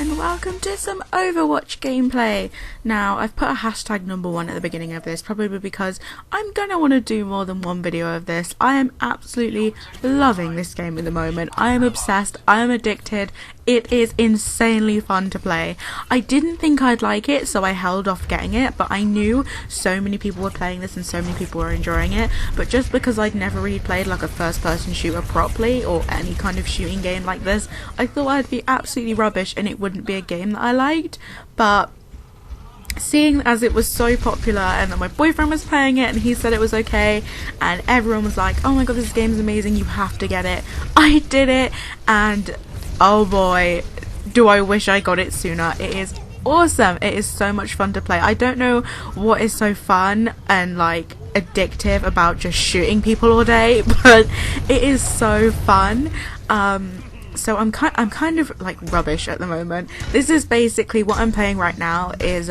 and welcome to some Overwatch gameplay. Now, I've put a hashtag #1 at the beginning of this, probably because I'm gonna want to do more than one video of this. I am absolutely loving this game at the moment. I am obsessed, I am addicted. It is insanely fun to play. I didn't think I'd like it, so I held off getting it, but I knew so many people were playing this and so many people were enjoying it. But just because I'd never really played like a first-person shooter properly, or any kind of shooting game like this, I thought I'd be absolutely rubbish and it wouldn't be a game that I liked. But seeing as it was so popular and that my boyfriend was playing it and he said it was okay and everyone was like, oh my god, this game is amazing, you have to get it, I did it, and oh boy, do I wish I got it sooner. It is awesome. It is so much fun to play. I don't know what is so fun and like addictive about just shooting people all day, but it is so fun. So I'm kind of like rubbish at the moment. This is basically what I'm playing right now, is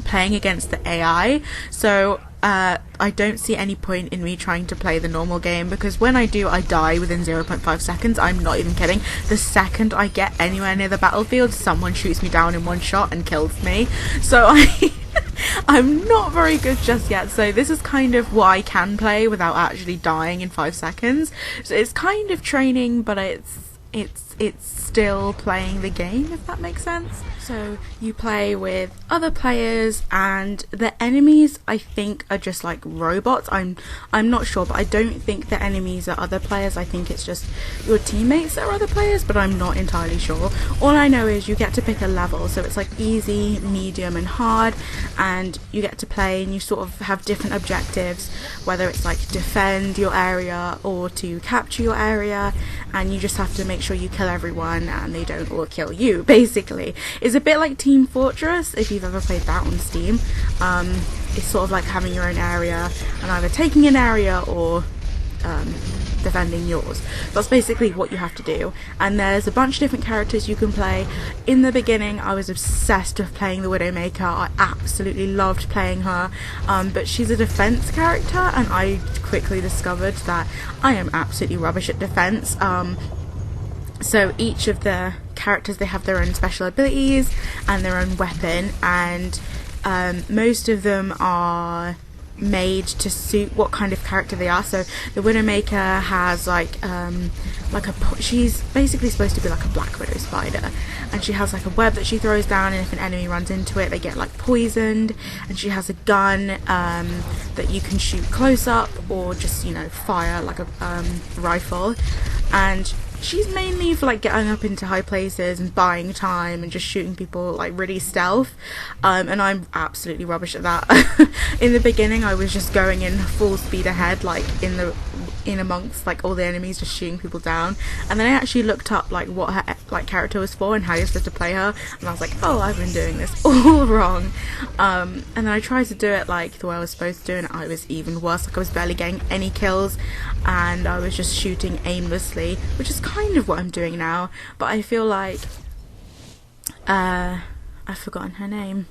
playing against the AI. So I don't see any point in me trying to play the normal game, because when I do, I die within 0.5 seconds. I'm not even kidding. The second I get anywhere near the battlefield, someone shoots me down in one shot and kills me. So I'm not very good just yet. So this is kind of what I can play without actually dying in 5 seconds. So it's kind of training, but it's still playing the game, if that makes sense. So you play with other players, and the enemies I think are just like robots. I'm not sure, but I don't think the enemies are other players. I think it's just your teammates that are other players, but I'm not entirely sure. All I know is you get to pick a level, so it's like easy, medium and hard, and you get to play and you sort of have different objectives, whether it's like defend your area or to capture your area, and you just have to make sure you kill everyone and they don't all kill you, basically. It's a bit like Team Fortress, if you've ever played that on Steam. It's sort of like having your own area and either taking an area or defending yours. That's basically what you have to do, and there's a bunch of different characters you can play. In the beginning I was obsessed with playing the Widowmaker. I absolutely loved playing her, but she's a defense character and I quickly discovered that I am absolutely rubbish at defense. So each of the characters, they have their own special abilities and their own weapon, and most of them are made to suit what kind of character they are. So the Widowmaker has she's basically supposed to be like a black widow spider, and she has like a web that she throws down, and if an enemy runs into it they get like poisoned. And she has a gun that you can shoot close up or just, you know, fire like a rifle, and she's mainly for like getting up into high places and buying time and just shooting people like really stealth, and I'm absolutely rubbish at that. In the beginning I was just going in full speed ahead, like in amongst like all the enemies, just shooting people down, and then I actually looked up like what her like character was for and how you're supposed to play her, and I was like, oh, I've been doing this all wrong. And then I tried to do it like the way I was supposed to do, and I was even worse. Like I was barely getting any kills and I was just shooting aimlessly, which is kind of what I'm doing now, but I feel like I've forgotten her name.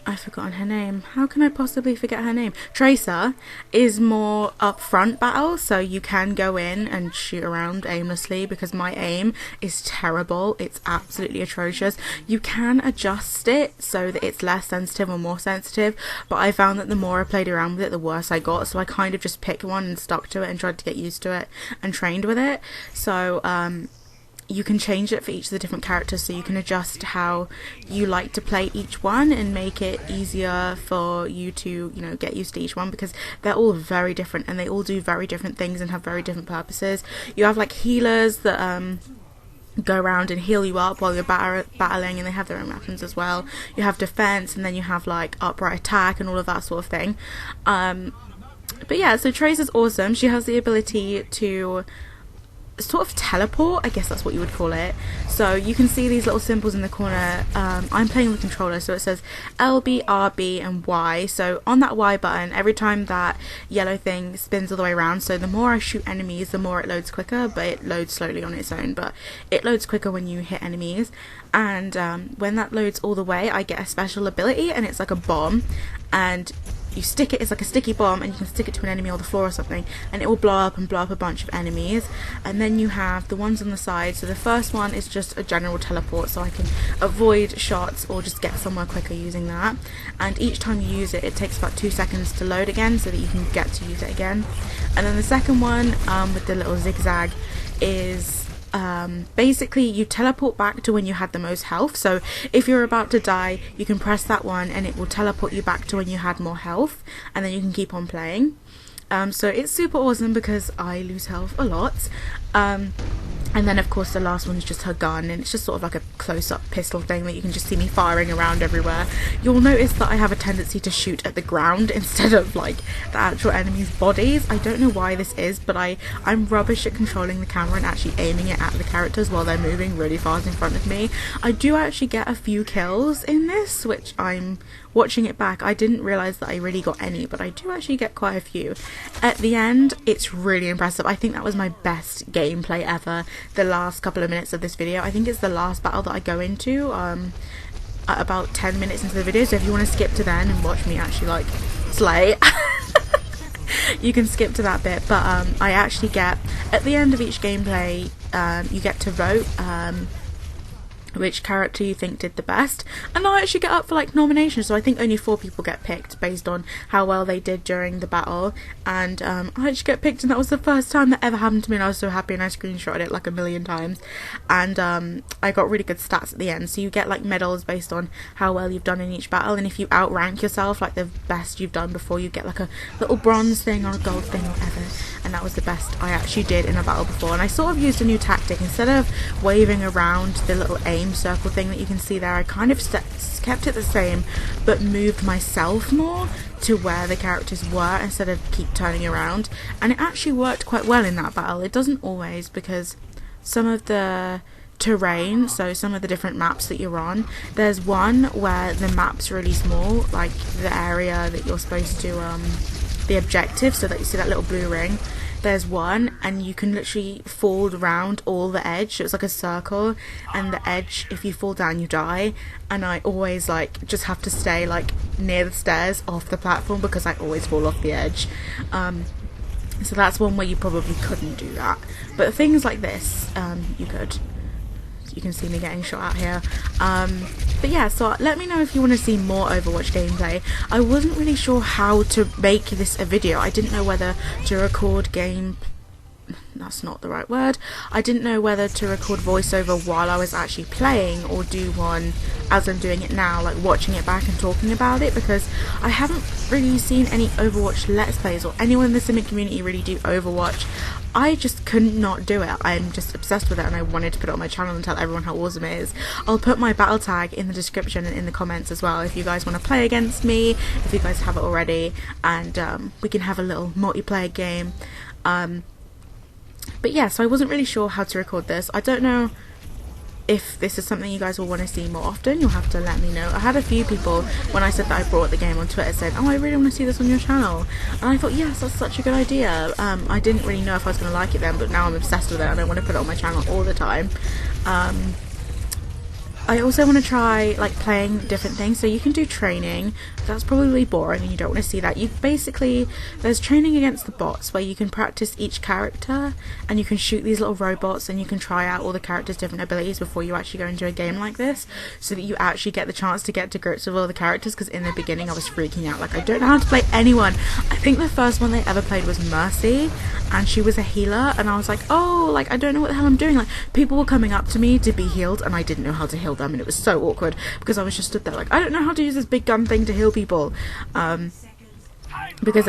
How can I possibly forget her name? Tracer is more upfront battle, so you can go in and shoot around aimlessly, because my aim is terrible. It's absolutely atrocious. You can adjust it so that it's less sensitive or more sensitive, but I found that the more I played around with it, the worse I got, so I kind of just picked one and stuck to it and tried to get used to it and trained with it. So you can change it for each of the different characters, so you can adjust how you like to play each one and make it easier for you to, you know, get used to each one, because they're all very different and they all do very different things and have very different purposes. You have like healers that go around and heal you up while you're battling, and they have their own weapons as well. You have defense, and then you have like upright attack and all of that sort of thing. But yeah, so Tracer's awesome. She has the ability to sort of teleport, I guess that's what you would call it. So you can see these little symbols in the corner. I'm playing with the controller, so it says LB, RB and Y. So on that Y button, every time that yellow thing spins all the way around, so the more I shoot enemies, the more it loads quicker, but it loads slowly on its own, but it loads quicker when you hit enemies. And when that loads all the way, I get a special ability, and it's like a bomb, and you stick it, it's like a sticky bomb, and you can stick it to an enemy or the floor or something, and it will blow up and blow up a bunch of enemies. And then you have the ones on the side. So the first one is just a general teleport, so I can avoid shots or just get somewhere quicker using that. And each time you use it, it takes about 2 seconds to load again so that you can get to use it again. And then the second one, with the little zigzag, is basically you teleport back to when you had the most health. So if you're about to die, you can press that one and it will teleport you back to when you had more health, and then you can keep on playing. So it's super awesome because I lose health a lot. And then of course the last one is just her gun, and it's just sort of like a close-up pistol thing that you can just see me firing around everywhere. You'll notice that I have a tendency to shoot at the ground instead of like the actual enemies' bodies. I don't know why this is, but I'm rubbish at controlling the camera and actually aiming it at the characters while they're moving really fast in front of me. I do actually get a few kills in this, which I'm watching it back, I didn't realise that I really got any, but I do actually get quite a few. At the end, it's really impressive. I think that was my best gameplay ever, the last couple of minutes of this video. I think it's the last battle that I go into, at about 10 minutes into the video, so if you want to skip to then and watch me actually like slay, you can skip to that bit. But I actually get, at the end of each gameplay, you get to vote which character you think did the best, and I actually get up for like nominations, so I think only 4 people get picked based on how well they did during the battle, and I actually get picked, and that was the first time that ever happened to me, and I was so happy, and I screenshotted it like a million times. And I got really good stats at the end, so you get like medals based on how well you've done in each battle, and if you outrank yourself like the best you've done before, you get like a little bronze thing or a gold thing or whatever. And that was the best I actually did in a battle before. And I sort of used a new tactic. Instead of waving around the little aim circle thing that you can see there, I kind of kept it the same, but moved myself more to where the characters were instead of keep turning around. And it actually worked quite well in that battle. It doesn't always, because some of the terrain, so some of the different maps that you're on, there's one where the map's really small, like the area that you're supposed to the objective, so that you see that little blue ring, there's one, and you can literally fall around all the edge, so it's like a circle, and the edge, if you fall down you die. And I always like just have to stay like near the stairs off the platform because I always fall off the edge. So that's one where you probably couldn't do that, but things like this you could. You can see me getting shot out here. But yeah, so let me know if you want to see more Overwatch gameplay. I wasn't really sure how to make this a video. I didn't know whether to record that's not the right word. I didn't know whether to record voiceover while I was actually playing, or do one as I'm doing it now, like watching it back and talking about it, because I haven't really seen any Overwatch Let's Plays or anyone in the Simmer community really do Overwatch. I just could not do it. I'm just obsessed with it, and I wanted to put it on my channel and tell everyone how awesome it is. I'll put my battle tag in the description and in the comments as well if you guys want to play against me, if you guys have it already, and we can have a little multiplayer game. But yeah, so I wasn't really sure how to record this. I don't know if this is something you guys will want to see more often. You'll have to let me know. I had a few people, when I said that I brought the game on Twitter, said, oh, I really want to see this on your channel. And I thought, yes, that's such a good idea. I didn't really know if I was going to like it then, but now I'm obsessed with it and I want to put it on my channel all the time. I also want to try like playing different things, so you can do training. That's probably boring and you don't want to see that. There's training against the bots where you can practice each character and you can shoot these little robots and you can try out all the characters' different abilities before you actually go into a game like this, so that you actually get the chance to get to grips with all the characters, because in the beginning I was freaking out, like I don't know how to play anyone. I think the first one they ever played was Mercy, and she was a healer, and I was like, oh, like I don't know what the hell I'm doing. Like people were coming up to me to be healed and I didn't know how to heal them, and it was so awkward because I was just stood there like I don't know how to use this big gun thing to heal people. Because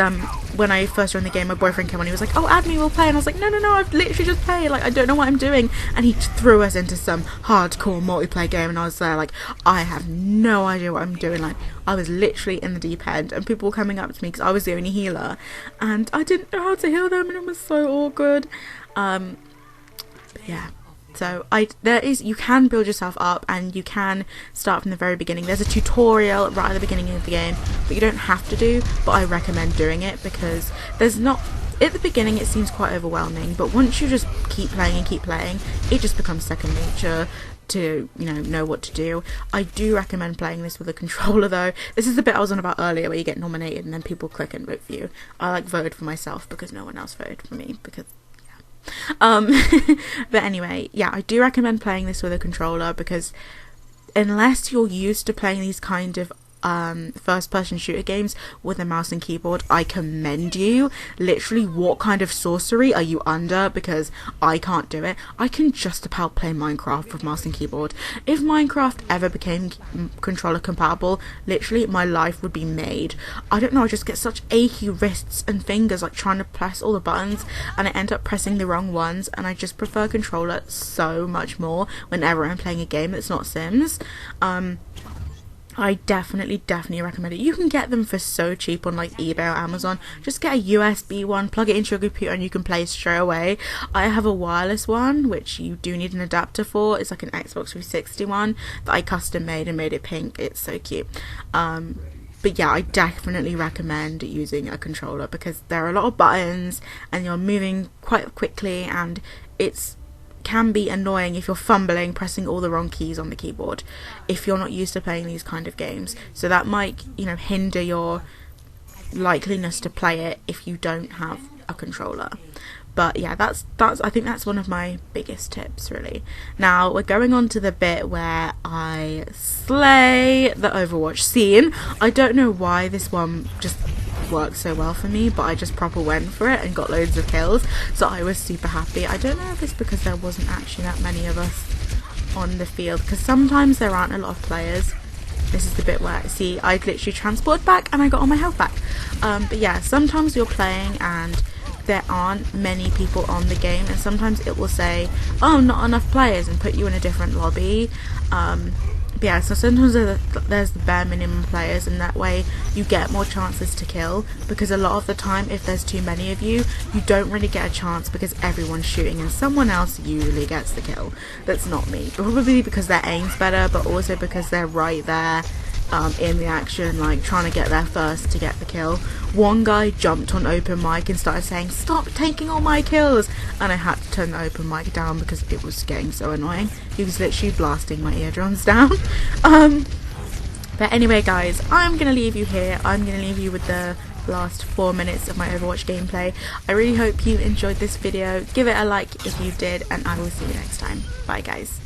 when I first joined the game, my boyfriend came on, he was like, oh, add me, we'll play, and I was like, no, I've literally just played, like I don't know what I'm doing, and he threw us into some hardcore multiplayer game, and I was there like, I have no idea what I'm doing. Like I was literally in the deep end, and people were coming up to me because I was the only healer and I didn't know how to heal them, and it was so awkward. But yeah, so you can build yourself up and you can start from the very beginning. There's a tutorial right at the beginning of the game, but you don't have to do, but I recommend doing it, because at the beginning it seems quite overwhelming, but once you just keep playing and keep playing, it just becomes second nature. to, you know what to do. I do recommend playing this with a controller though. This is the bit I was on about earlier where you get nominated and then people click and vote for you. I like voted for myself because no one else voted for me, because but anyway, yeah, I do recommend playing this with a controller, because unless you're used to playing these kind of first person shooter games with a mouse and keyboard, I commend you. Literally, what kind of sorcery are you under? Because I can't do it. I can just about play Minecraft with mouse and keyboard. If Minecraft ever became controller compatible, literally my life would be made. I don't know, I just get such achy wrists and fingers like trying to press all the buttons, and I end up pressing the wrong ones, and I just prefer controller so much more whenever I'm playing a game that's not Sims. I definitely recommend it. You can get them for so cheap on like eBay or Amazon. Just get a USB one, plug it into your computer, and you can play straight away. I have a wireless one, which you do need an adapter for. It's like an Xbox 360 one that I custom made and made it pink. It's so cute. But yeah, I definitely recommend using a controller, because there are a lot of buttons and you're moving quite quickly, and it's can be annoying if you're fumbling, pressing all the wrong keys on the keyboard, if you're not used to playing these kind of games. So that might, you know, hinder your likeliness to play it if you don't have a controller. But yeah, that's I think that's one of my biggest tips, really. Now we're going on to the bit where I slay the Overwatch scene. I don't know why this one just worked so well for me, but I just proper went for it and got loads of kills, so I was super happy. I don't know if it's because there wasn't actually that many of us on the field, because sometimes there aren't a lot of players. This is the bit where, see, I literally transported back and I got all my health back. But yeah, sometimes you're playing and there aren't many people on the game, and sometimes it will say, oh, not enough players, and put you in a different lobby. But yeah, so sometimes there's the bare minimum players, and that way you get more chances to kill, because a lot of the time if there's too many of you, you don't really get a chance because everyone's shooting and someone else usually gets the kill. That's not me. Probably because their aim's better, but also because they're right there in the action, like trying to get there first to get the kill. One guy jumped on open mic and started saying, stop taking all my kills, and I had to turn the open mic down because it was getting so annoying. He was literally blasting my eardrums down. But anyway guys, I'm gonna leave you here. I'm gonna leave you with the last 4 minutes of my Overwatch gameplay. I really hope you enjoyed this video. Give it a like if you did, and I will see you next time. Bye guys.